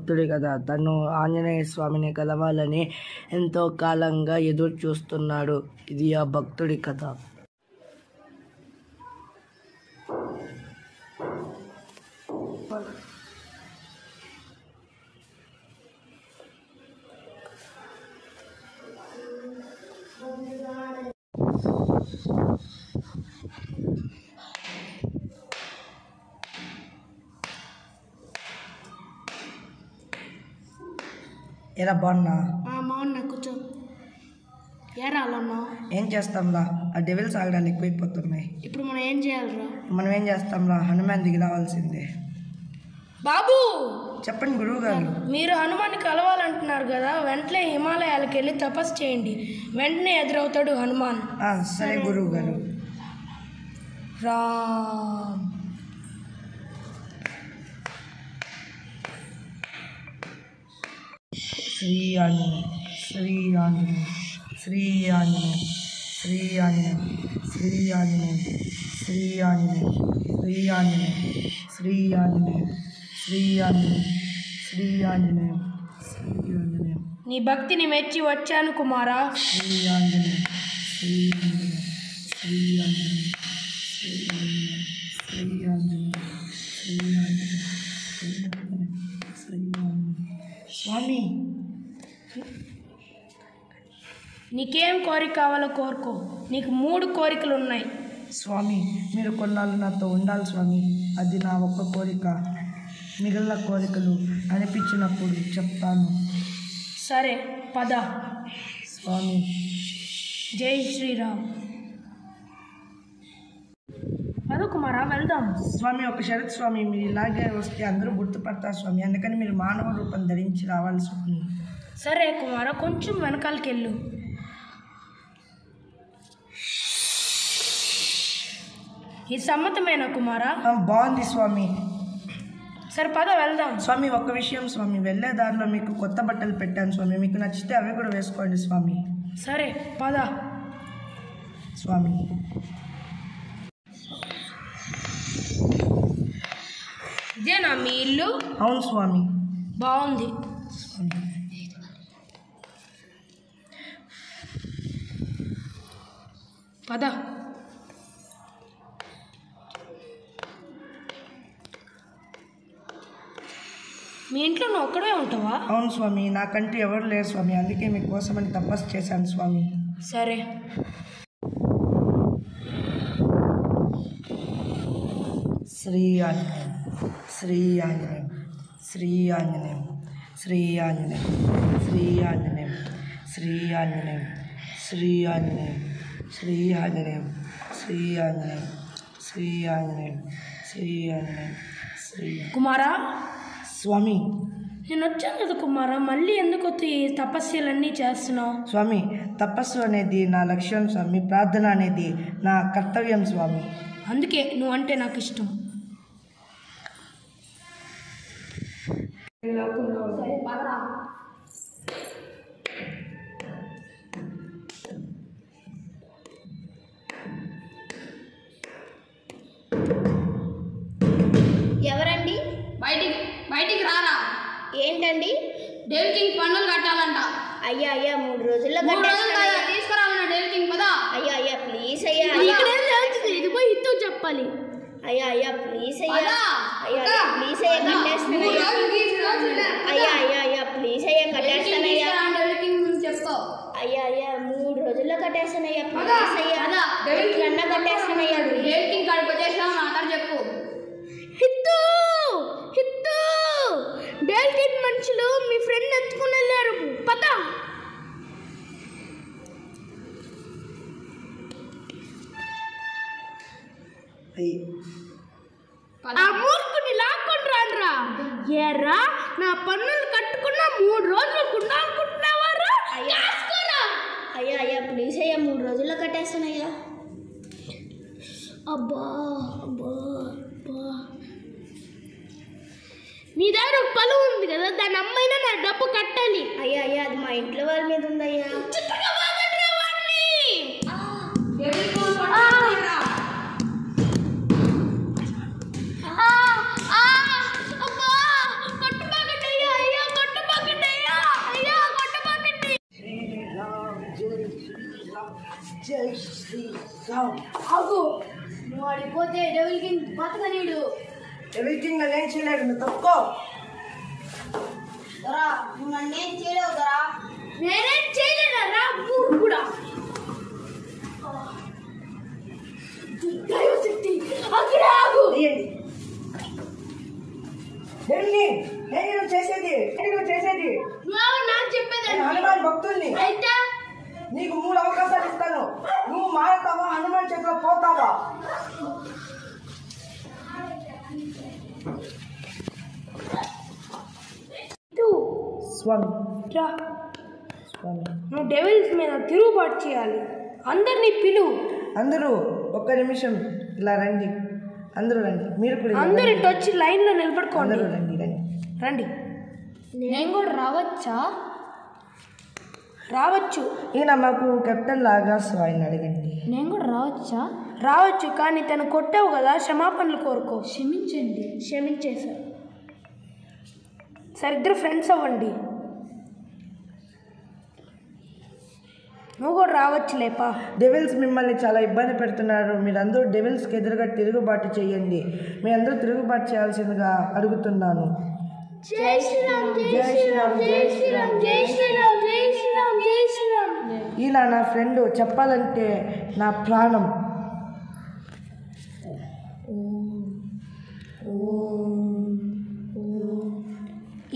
భక్తుడి కదా. తను ఆంజనేయ స్వామిని కలవాలని ఎంతో కాలంగా ఎదురు చూస్తున్నాడు. ఇది ఆ భక్తుడి కథ. ఎలా బాగున్నా? బాగున్నా, కూర్చో. ఏరాలన్నా ఏం చేస్తాంరా, ఆ డెవిల్స్ ఆగడాలు ఎక్కువైపోతున్నాయి. ఇప్పుడు మనం ఏం చేయాలరా? మనం ఏం చేస్తాంరా, హనుమాన్ దిగి రావాల్సిందే. బాబు చెప్పండి గురువు గారు. మీరు హనుమాన్ని కలవాలంటున్నారు కదా, వెంటనే హిమాలయాలకు వెళ్ళి తపస్సు చేయండి. వెంటనే ఎదురవుతాడు హనుమాన్. సరే గురువు గారు. రామ్ శ్రీ ఆంజనేయ, శ్రీ ఆంజనేయ, శ్రీ ఆంజనేయ, శ్రీ ఆంజనేయ, శ్రీ ఆంజనేయ, శ్రీ ఆంజనేయ, శ్రీ ఆంజనేయ, శ్రీ ఆంజనేయ, శ్రీ ఆంజనేయ, శ్రీ ఆంజనేయ, శ్రీ ఆంజనేయ. నీ భక్తిని మెచ్చి వచ్చాను కుమారా. శ్రీ ఆంజనేయ, శ్రీ ఆంజనేయ, శ్రీ ఆంజనేయ, శ్రీ ఆంజనేయ, శ్రీ ఆంజనేయ, శ్రీ ఆంజనేయ, శ్రీ ఆంజనేయ, శ్రీ ఆంజనేయ. స్వామి, నీకేం కోరిక కావాలో కోరుకో. నీకు 3 కోరికలు ఉన్నాయి. స్వామి, మీరు కొన్నాళ్ళు నాతో ఉండాలి స్వామి. అది నా ఒక్క కోరిక. మిగిలిన కోరికలు అనిపించినప్పుడు చెప్తాను. సరే పద. స్వామి, జై శ్రీరామ్. పద కుమారా, వెళ్దాం. స్వామి, ఒక షరత్ స్వామి. మీరు ఇలాగే వస్తే అందరూ గుర్తుపడతారు స్వామి. అందుకని మీరు మానవ రూపం ధరించి రావాలి స్వామి. సరే కుమారా, కొంచెం వెనకాలకి వెళ్ళు. ఈ సమ్మతమేనా కుమారా? బాగుంది స్వామి. సరే పద వెళ్దాం. స్వామి, ఒక్క విషయం స్వామి. వెళ్ళే దారిలో మీకు కొత్త బట్టలు పెట్టాను స్వామి. మీకు నచ్చితే అవి కూడా వేసుకోండి స్వామి. సరే పద స్వామి. ఇదేనా మీ ఇల్లు? అవును స్వామి. బాగుంది. స్వామి, పద. మీ ఇంట్లో నువ్వు ఒక్కడే ఉంటావా? అవును స్వామి. నాకంటే ఎవరు లేరు స్వామి. అందుకే మీకోసమని తపస్సు చేశాను స్వామి. సరే. శ్రీ ఆంజనేయం, శ్రీ ఆంజనేయం, శ్రీ ఆంజనేయం, శ్రీ ఆంజనేయం, శ్రీ ఆంజనేయం, శ్రీ ఆంజనేయం, శ్రీ ఆంజనేయం, శ్రీ ఆంజనేయం, శ్రీ ఆంజనేయం, శ్రీ ఆంజనేయం, శ్రీ ఆంజనేయం, శ్రీ. కుమారా, స్వామి, నేను వచ్చాను కదా కుమారా, మళ్ళీ ఎందుకు ఈ తపస్సులన్నీ చేస్తున్నావు? స్వామి, తపస్సు అనేది నా లక్ష్యం స్వామి. ప్రార్థన అనేది నా కర్తవ్యం స్వామి. అందుకే నువ్వంటే నాకు ఇష్టం. ఎవరండి? బయటికి రారా. ఏంటండి? డెవిల్ కింగ్ పన్నులు కట్టాలంట. అయ్యా 3 రోజుల్లో తీసుకురావన్నా డెవిల్ కింగ్ పదా. అయ్యా ప్లీజ్ అయ్యా. ఇది పోయి ఇతో చెప్పాలి. అయ్యా ప్లీజ్ అయ్యా. ప్లీజ్ అయ్యా కట్టేస్తానయ్యా. అయ్యా ప్లీజ్ అయ్యా కట్టేస్తానయ్యా. డెవిల్ కింగ్ గురించి చెప్తా. అయ్యా 3 రోజుల్లో కట్టేస్తానయ్యా. ప్లీజ్ అయ్యా, ఎట్లన్నా కట్టేస్తానయ్యా. డెవిల్ కింగ్ కాడికి వచ్చేసావు, నా దగ్గర చెప్పు. హిత్తు డెవిల్ కింగ్ మనుషులు మీ ఫ్రెండ్ ఎత్తుకుని వెళ్ళారు. పద. ఆ మూర్ఖుని లాక్కొని రాన్రా. ఏరా, నా పన్నులు కట్టుకున్న 3 రోజులు అనుకుంటున్నావారా? అయ్యా ప్లీజ్ అయ్యా, 3 రోజుల్లో కట్టేస్తానయ్యా. అబ్బా నీ దగ్గర ఒక పొలం ఉంది కదా, దాని అమ్మైనా నా డబ్బు కట్టాలి. అయ్యా అది మా ఇంట్లో వాళ్ళ మీద ఉందయ్యా. పట్టుబాగండి అయ్యా. జై శ్రీరామ్. ఆగు, నువ్వు ఆడిపోతే డెవిల్ కింగ్ బతకనీడు. ఎవరికింగ్ నేను చేయలేడు, నువ్వు తప్పుకో. దొరా, నువ్వు నన్నేం చేయలేవు దొరా. నేనేం చేయలేనరా మూడు కూడా. దైవశక్తి, అక్కడ ఆగు. తీయండి. వెళ్ళి నేను నువ్వు చేసేది నువ్వు నాకు చెప్పేది నేను హనుమాన్ భక్తుల్ని. అయితే నీకు 3 అవకాశాలు ఇస్తాను. నువ్వు మారుతావా, హనుమాన్ చేతిలో పోతావా? స్వామి రా, స్వామి. నువ్వు డెవిల్స్ మీద తిరుగుబాటు చేయాలి. అందరినీ పిలువు. అందరూ ఒక్క నిమిషం ఇలా రండి. అందరూ రండి. మీరు కూడా ఇలా అందరు రండి. ఇటు వచ్చి లైన్లో నిలబడుకోండి. అందరూ రండి రండి. రండి. నేను కూడా రావచ్చా? రావచ్చు. ఈయన మాకు కెప్టెన్ లాగా, సో ఆయన అడగండి. నేను కూడా రావచ్చా? రావచ్చు, కానీ తను కొట్టావు కదా, క్షమాపణలు కోరుకో. క్షమించండి. క్షమించేశా. సరే, ఇద్దరు ఫ్రెండ్స్ అవ్వండి. నువ్వు కూడా రావచ్చు లేపా. డెవిల్స్ మిమ్మల్ని చాలా ఇబ్బంది పెడుతున్నారు. మీరందరూ డెవిల్స్కి ఎదురుగా తిరుగుబాటు చేయండి. మీరందరూ తిరుగుబాటు చేయాల్సిందిగా అడుగుతున్నాను. జై శ్రీరామ్, జై శ్రీరామ్, జై శ్రీరామ్, జై శ్రీరామ్, జై శ్రీరామ్, జై శ్రీరామ్. ఈయన నా ఫ్రెండ్, చెప్పాలంటే నా ప్రాణం.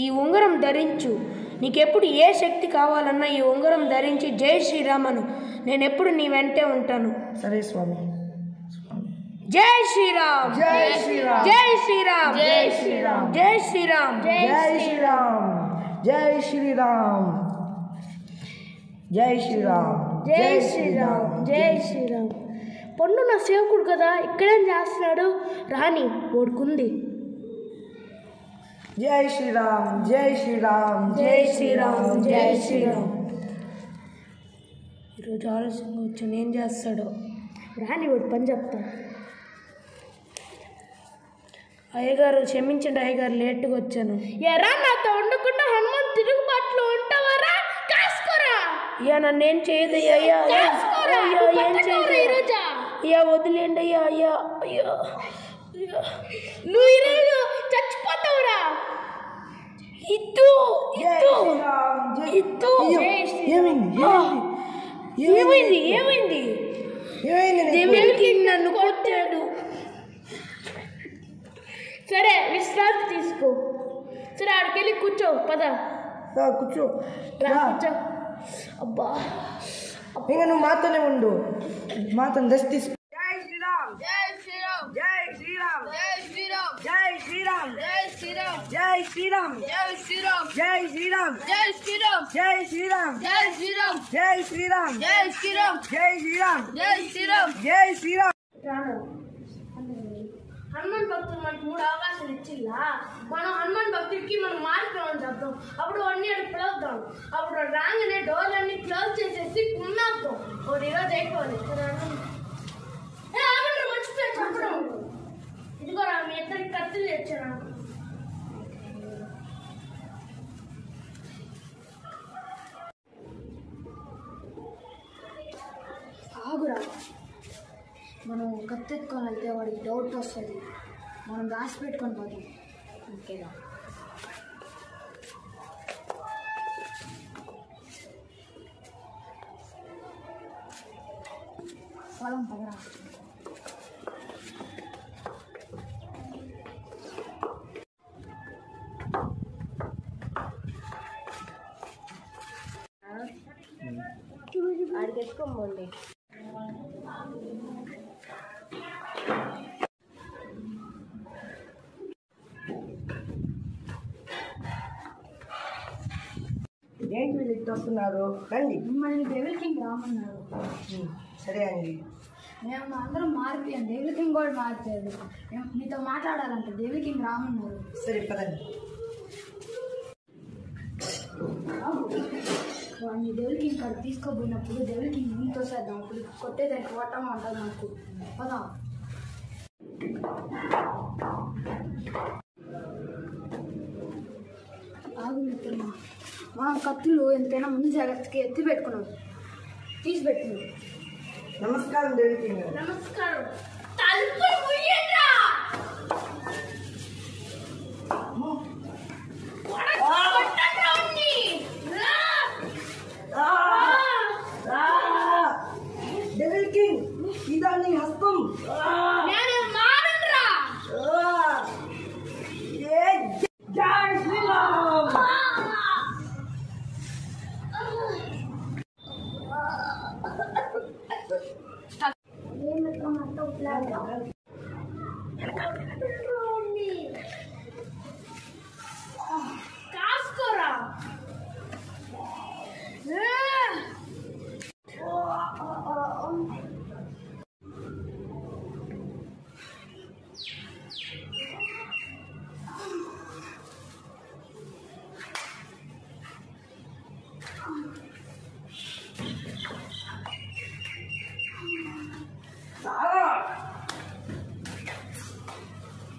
ఈ ఉంగరం ధరించు. నీకెప్పుడు ఏ శక్తి కావాలన్నా ఈ ఉంగరం ధరించి జై శ్రీరామను. నేను ఎప్పుడు నీ వెంటే ఉంటాను. సరే స్వామి. జై శ్రీరామ్, జై శ్రీరామ్, జై శ్రీరామ్, జై శ్రీరామ్, జై శ్రీరామ్, జై శ్రీరామ్, జై శ్రీరామ్, జై శ్రీరామ్, జై శ్రీరామ్, జై శ్రీరామ్. పండు నా సేవకుడు కదా, ఇక్కడేం చేస్తున్నాడు? రాని ఓడుకుంది. జై శ్రీరామ్, జై శ్రీరామ్, జై శ్రీరామ్, జై శ్రీరామ్. ఈరోజు ఆలస్యంగా వచ్చాను, ఏం చేస్తాడో. రాని వాడు పని చెప్తా. అయ్యగారు క్షమించండి అయ్యగారు, లేట్గా వచ్చాను. ఎరా నాతో ఉండకుండా హనుమాన్ తిరుగుబాటులో ఉంటావరా? కాసుకోరా. అయ్యా నన్నేం చేయదు అయ్యా. అయ్యా ఏం చేయదు అయ్యా, వదిలేండి అయ్యా. అయ్యా అయ్యా, నువ్వు ఈరోజు చచ్చిపోతావురా. ఇద్దు ఇద్దు. ఏమైంది? ఏమైంది? దేవుడికి నన్ను కొట్టాడు. సరే, విశ్రాంతి తీసుకో. సరే, ఆడికి వెళ్ళి కూర్చో. పద కూర్చో. కూర్చో. అబ్బా, ఇంకా నువ్వు మాతోనే ఉండు. మాతో దశ తీసుకో. జై శ్రీరామ్, జై శ్రీరామ్, జై శ్రీరామ్, జై శ్రీరామ్, జై శ్రీరామ్, జై శ్రీరామ్, జై శ్రీరామ్, జై శ్రీరామ్, జై శ్రీరామ్, జై శ్రీరామ్, జై శ్రీరామ్, జై శ్రీరామ్, జై శ్రీరామ్, జై శ్రీరామ్, జై శ్రీరామ్, జై శ్రీరామ్. జై శ్రీరామ్. హనుమాన్ భక్తులు మనకి 3 అవకాశాలు ఇచ్చిల్లా. మనం హనుమాన్ భక్తుడికి మనం మారిపోవని చెప్తాం. అప్పుడు అన్ని అడిగి పిలుద్దాం. అప్పుడు రాగానే డోర్లన్నీ క్లోజ్ చేసేసి కుమ్మేద్దాం. ఒకటి ఈరోజు అయిపోవాలి. మర్చిపోయి చెప్పడం. ఇదిగోరా, మీ ఇద్దరికి కత్తులు తెచ్చాను. ఆగురా, మనం కత్తెత్తుకొని వెళ్తే వాడికి డౌట్ వస్తుంది. మనం దాచి పెట్టుకొని పోతాం. ఓకేనా? పొలం పదరా. ఆడికి ఎత్తుకోండి. ఏంటి వీళ్ళు ఇట్లా వస్తున్నారు? రండి. మిమ్మల్ని డెవిల్ కింగ్ రామన్నారు. సరే అండి. మేము అందరం మారిపోయాం. డెవిల్ కింగ్ కూడా మారిపోయాడు. మీతో మాట్లాడాలంటే డెవిల్ కింగ్ రామన్నారు. సరే పదండి. వాడిని డెవిల్ కింగ్ కాడ తీసుకోబోయినప్పుడు డెవిల్ కింగ్ ఇంతో చేద్దాం. అప్పుడు కొట్టేదానికి కొట్టం అంటారు నాకు. పదా. ఆగు మిత్రమా, మా కత్తులు ఎంతైనా ముందు జాగ్రత్తగా ఎత్తి పెట్టుకున్నాం. తీసిపెట్టు. నమస్కారం డేవిడ్ కింగ్ గారు. నమస్కారం. తలుపులు ముయ్యండ్రా. కొట్టండ్రా ఉన్ని. డేవిడ్ కింగ్ ఇదా నీ హస్తం. నేను మారనురా. జై శ్రీరామ్. కాసుకోరా.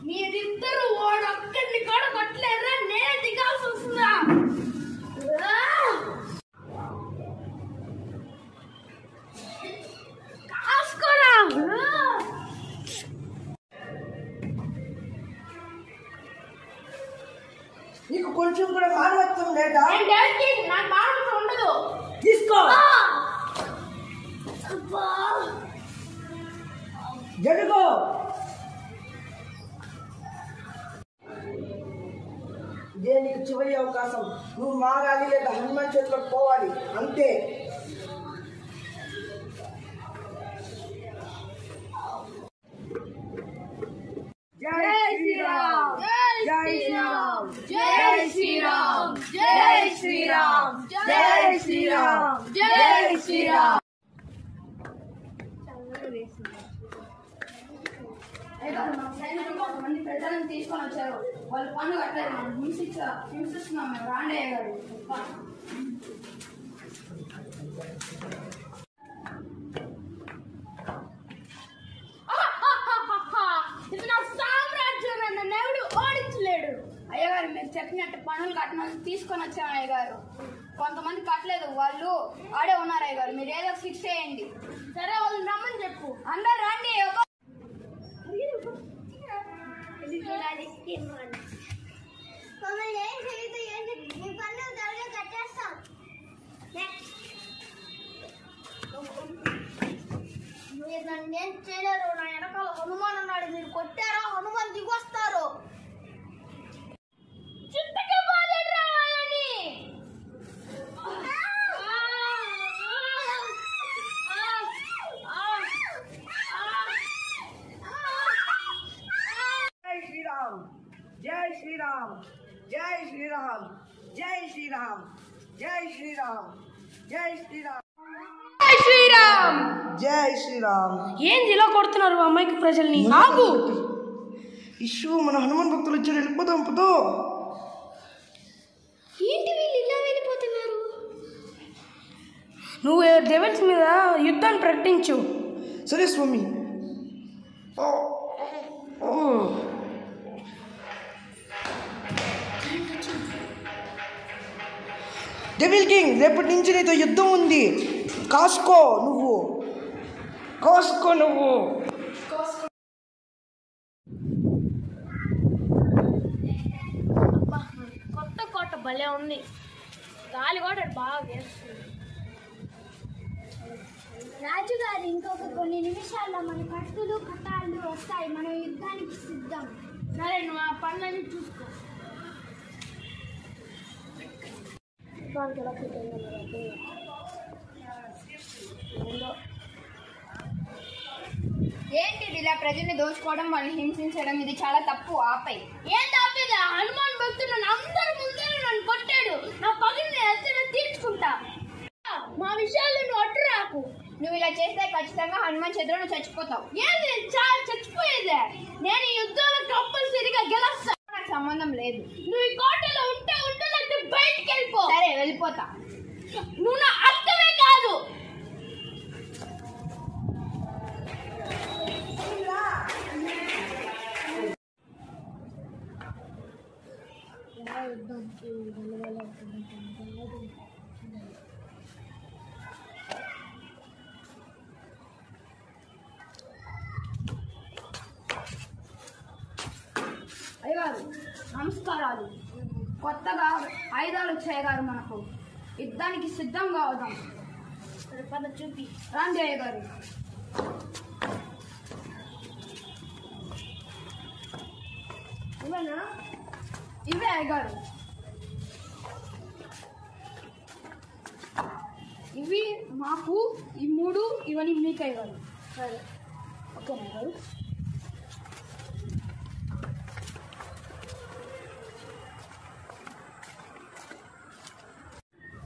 మీరిద్దరు వాడొక్కడిని కూడా కొట్టలేరా? నేనే దిగాల్సి వస్తుందా? కాసుకోరా. నీకు కొంచెం కూడా మానవత్వం లేదా? నాకు మానవత్వం ఉండదు. తీసుకో. జడుగో. ఇదే నీకు చివరి అవకాశం. నువ్వు మారాలి లేదా హనుమాన్ చేతిలోకి పోవాలి అంతే. జై శ్రీరామ్. జై శ్రీరామ్. జై శ్రీరామ్. జై శ్రీరామ్. జై శ్రీరామ్. జై శ్రీరామ్. కొంతమంది ప్రజలను తీసుకొని వచ్చారు. వాళ్ళు పన్ను కట్టలేదు. మనం హింసిస్తున్నాం మేము. రాండయ్య గారు ఇది నా సామ్రాజ్యం. నన్ను ఎవడు ఓడించలేడు. అయ్యగారు మీరు చెప్పినట్టు పనులు కట్టిన తీసుకొని వచ్చాం అయ్యగారు. కొంతమంది కట్టలేదు. వాళ్ళు ఆడే ఉన్నారు అయ్యగారు. మీరు ఏదో ఫిక్స్ చేయండి. సరే వాళ్ళని రమ్మని చెప్పు. అందరు రండి. మమ్మల్ని ఏం చేయదు. మీ పనులు త్వరగా కట్టేస్తాం. మీరు నన్ను ఏం చేయలేరు. నా వెనకాల హనుమాన్ ఉన్నాడు. మీరు కొట్టారా హనుమాన్ దిగొస్తారు. చుట్టకే బాధడ్రా వాళ్ళని. జై శ్రీరామ్. జై శ్రీరామ్. జై శ్రీరామ్. జై శ్రీరామ్. జై శ్రీరామ్. జై శ్రీరామ్. జై శ్రీరామ్. జై శ్రీరామ్. ఏంది ఇలా కొడుతున్నారు అమ్మాయికి ప్రజల్ని? ఆగు. ఇష్యూ మన హనుమాన్ భక్తులు వచ్చారు. వెళ్ళిపోదాం పదో. ఏంటి వీళ్ళు ఇలా వెళ్ళిపోతున్నారు? నువ్వు డెవిల్స్ మీద యుద్ధాన్ని ప్రకటించు. సరే స్వామి. డెవిల్ కింగ్ రేపటి నుంచి నీతో యుద్ధం ఉంది. కాసుకో నువ్వు. కాసుకో నువ్వు. కొత్త కోట భలే ఉంది. గాలి కూడా బాగా వేస్తుంది. రాజుగారు ఇంకొక కొన్ని నిమిషాల్లో మన కత్తులు కటాళ్ళు వస్తాయి. మనం యుద్ధానికి సిద్ధం. సరే నువ్వు ఆ పనులన్నీ చూసుకో. ఏంటిది ఇలా ప్రజల్ని దోచుకోవడం, వాళ్ళని హింసించడం? ఇది చాలా తప్పు. ఆపై ఏం తప్పేదా? హనుమాన్ భక్తుడు నన్ను అందరి ముందే నన్ను కొట్టాడు. నా పగిలిని ఎత్తన తీర్చుకుంటా. మా విషయాలు నువ్వు అడ్డు రాకు. నువ్వు ఇలా చేస్తే ఖచ్చితంగా హనుమాన్ చేతిలో నువ్వు చచ్చిపోతావు. ఏంది నేను చాలా చచ్చిపోయేదే? నేను ఈ యుద్ధంలో కంపల్సరీగా గెలుస్తా. నాకు సంబంధం లేదు. నువ్వు ఈ కోటలో ఉంటే లేకపోతే బయటికి వెళ్ళిపో. సరే వెళ్ళిపోతా. నువ్వు నా అర్థమే కాదు. అయ్యగారు నమస్కారాలు. కొత్తగా ఆయుధాలు వచ్చాయగారు, మనకు యుద్ధానికి సిద్ధంగా అవుదాం. పద చూపి. రాండి అయ్యగారు. ఇవేనా? ఇవే అయ్యగారు. ఇవి మాకు, ఈ 3 ఇవన్నీ మీకు అయ్యగారు. సరే. ఓకేనా అయ్యగారు?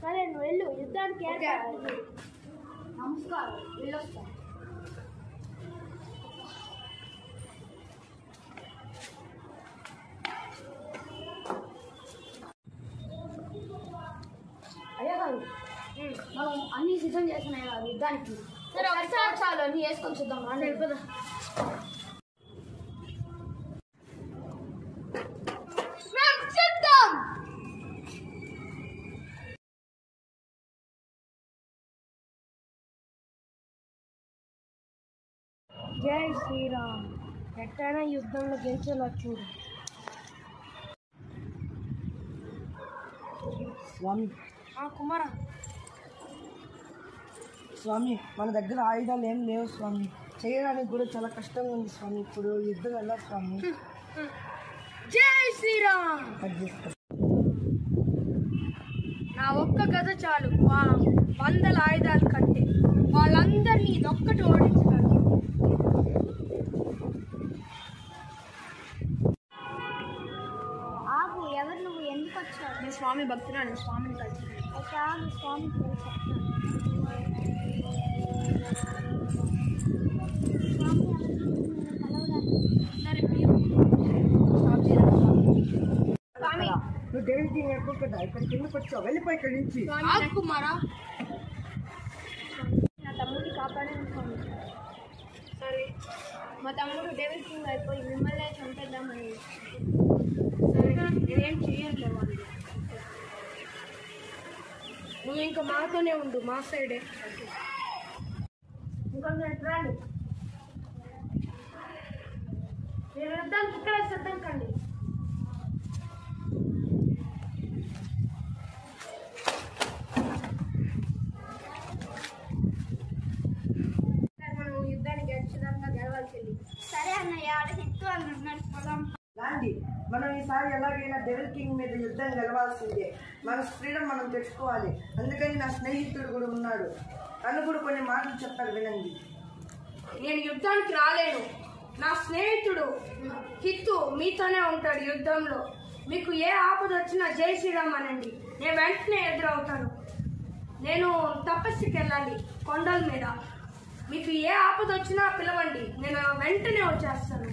సరే నువ్వు వెళ్ళు, యుద్ధానికి ఓకే. ఏర్పాటు. నమస్కారం, వెళ్ళొస్తాం. అయ్యగారు, మనం అన్ని సిద్ధం చేసిన అయ్యగారు యుద్ధానికి. సరే, ఒకసారి చాలు అన్ని వేసుకొని చూద్దాం. రండి. పద. జై శ్రీరామ్. ఎట్టైనా యుద్ధంలో గెలిచేలా చూడు. స్వామి కుమారా, స్వామి మన దగ్గర ఆయుధాలు ఏం లేవు స్వామి. చేయడానికి కూడా చాలా కష్టంగా ఉంది స్వామి. ఇప్పుడు యుద్ధం ఎలా స్వామి? జై శ్రీరామ్. అది చేస్తా. నా ఒక్క గద చాలు వందల ఆయుధాలు కట్టే వాళ్ళందరినీ ఇదొక్కటి ఓడించగలరు. ఆగు, ఎవరు నువ్వు? ఎందుకు వచ్చావు? నేను స్వామి భక్తురాలు, స్వామిని కలిసి. ఒక ఆగు, స్వామి స్వామి, నువ్వు దేనికి ఎప్పుడు కదా ఇక్కడ కిందకి వచ్చావు? వెళ్ళిపోయి ఇక్కడి నుంచి. కుమారా, నా తమ్ముడిని కాపాడని స్వామి. సరే, మా తమ్ముడు డెవిల్ కింగ్ అయిపోయి మిమ్మల్ని చంపేద్దామని. సరే, నేనేం చెయ్యట్లేదు వాళ్ళు. నువ్వు ఇంకా మాతోనే ఉండు, మా సైడే. ఇంకొంచెం రండి, మీరు యుద్ధానికి ఇక్కడ సిద్ధం కండి. మనం యుద్ధానికి ఖచ్చితంగా గెలవాల్సింది. సరే అన్నయ్య, ఆడ హిత్తు అంటున్నాడు. పొలం రాండి, మనం ఈసారి ఎలాగైనా డెవిల్ కింగ్ మీద యుద్ధం గెలవాల్సిందే. మన ఫ్రీడమ్ మనం తెచ్చుకోవాలి. అందుకని నా స్నేహితుడు కూడా ఉన్నాడు. తను కూడా కొన్ని మాటలు చెప్పారు, వినండి. నేను యుద్ధానికి రాలేను. నా స్నేహితుడు హిత్తు మీతోనే ఉంటాడు యుద్ధంలో. మీకు ఏ ఆపద వచ్చినా జై శ్రీరామ్ అనండి, నేను వెంటనే ఎదురవుతాను. నేను తపస్సుకి వెళ్ళాలి కొండల మీద. మీకు ఏ ఆపద వచ్చినా పిలవండి, నేను వెంటనే వచ్చేస్తాను.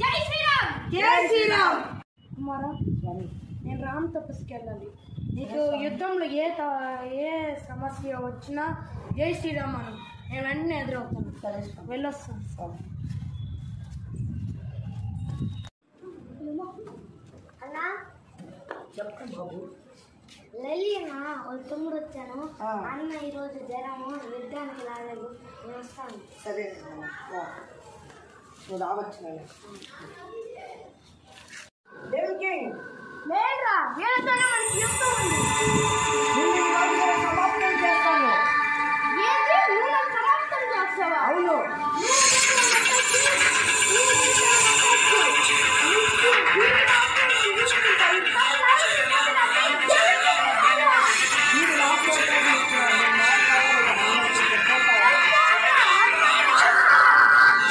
జై శ్రీరామ్. జై శ్రీరామ్. కుమారా, నేను రామ్ తపస్సుకి వెళ్ళాలి. నీకు యుద్ధంలో ఏ సమస్య వచ్చినా జై శ్రీరామ్ అను, నేను వెంటనే ఎదురవుతాను. సరే వెళ్ళొస్తాను. స్వామి. అన్నా, చెప్పండి బాబు. లలినా వాళ్ళ తమ్ముడు వచ్చాను. ఆ. అన్న ఈరోజు జ్వరము, యుద్ధానికి రాలేదు, నేను వస్తాను. సరే నువ్వు రావచ్చు. డెవిల్ కింగ్, లేదురా, వీళ్ళతోనే మనకి యుద్ధం ఉంది. నిన్ను ఈ రోజు నేను సమాప్తం చేస్తాను. ఏంటి, నువ్వు నన్ను సమాప్తం చేస్తావా? అవును. మీరు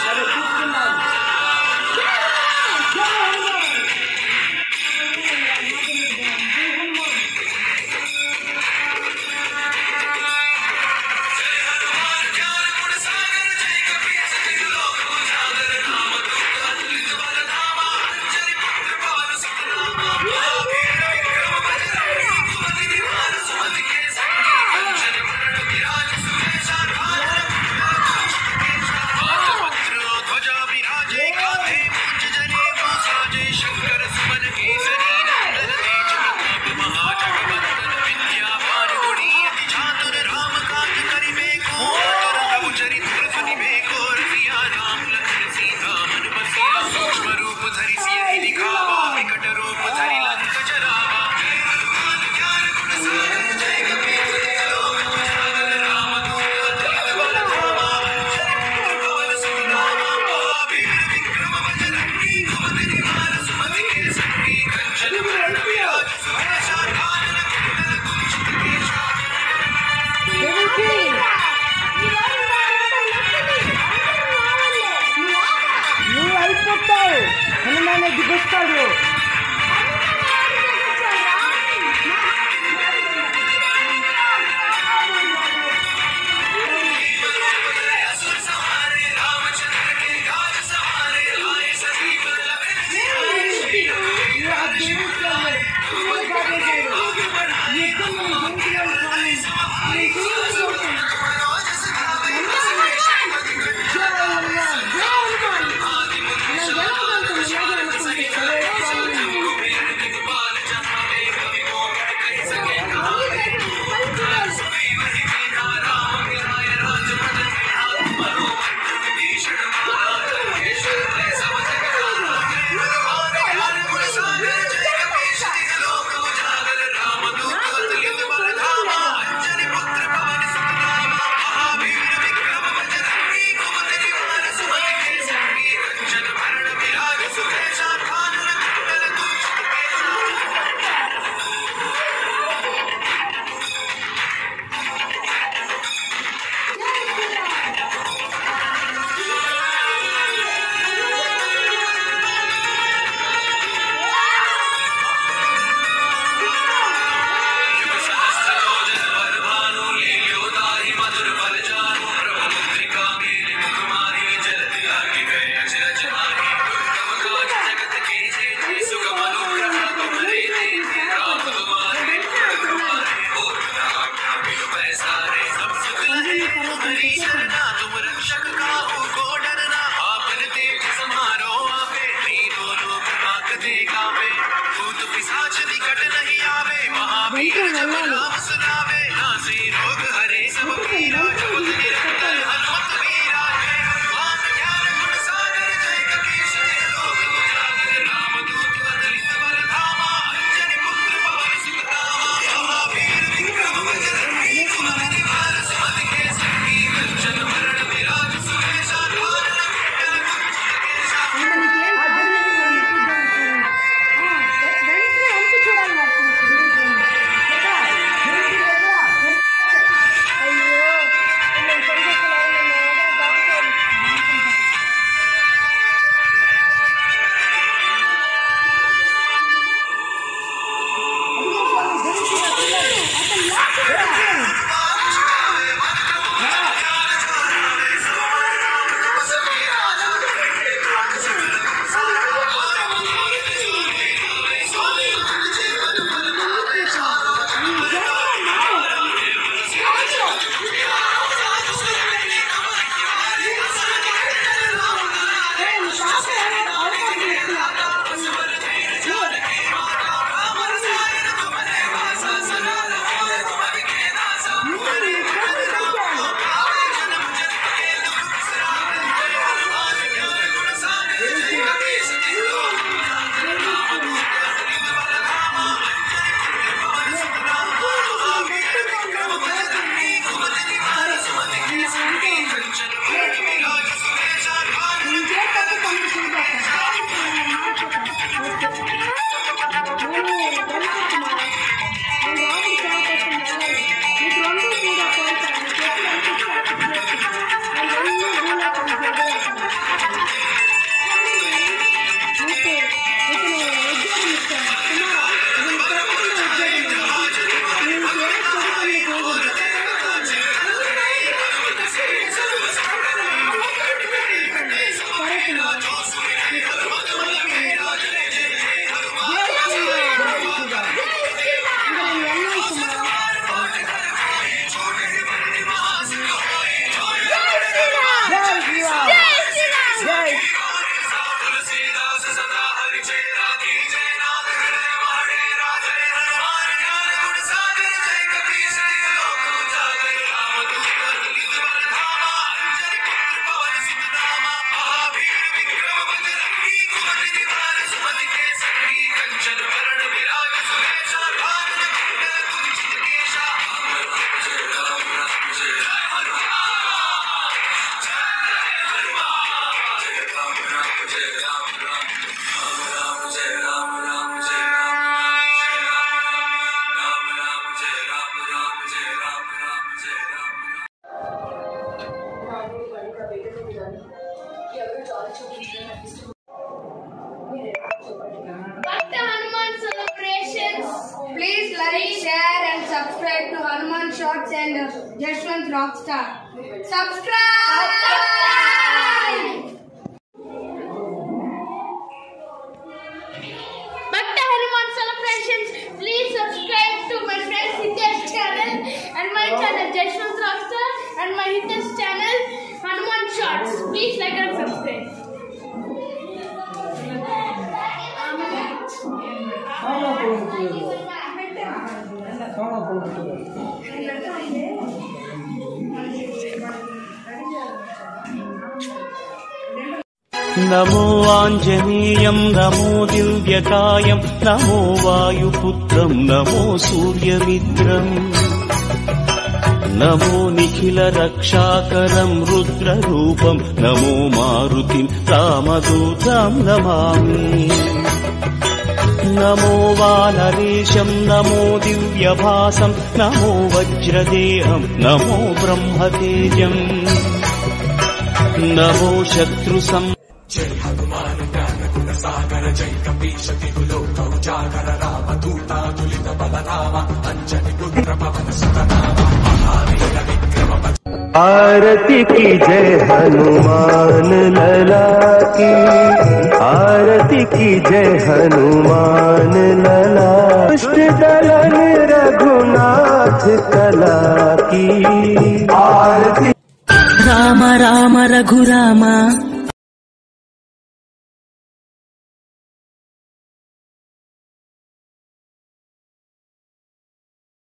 సరే చూస్తున్నాను. Please like, share and subscribe to Hanuman Shorts and Jashwant Rockstar. Subscribe! Bhakta Hanuman celebrations, please subscribe to my friend Hitesh channel and my channel Jashwant Rockstar and my Hitesh channel Hanuman Shots. Please like and subscribe. నమో ఆంజనేయం నమో దివ్యకాయం నమో వాయుపుత్రం నమో సూర్యమిత్రం నమో నిఖిల రక్షాకరం రుద్రరూపం నమో మారుతిం రామదూతం నమామి నమో వానరేశం నమో దివ్యభాసం నమో వజ్రదేహం నమో బ్రహ్మతేజం నమో శత్రు జై హనుమాన్ జ్ఞాన గుణ సాగర జై కపీశ దిగులోక ఉజాగర రామ దూతాతులిత బలరామ అంజని పుత్ర పవన సుతనామ మహావీర విక్రమ आरती की जय हनुमान लला की आरती की जय हनुमान लला दुष्ट दलन रघुनाथ कला की आरती राम राम रघुरामा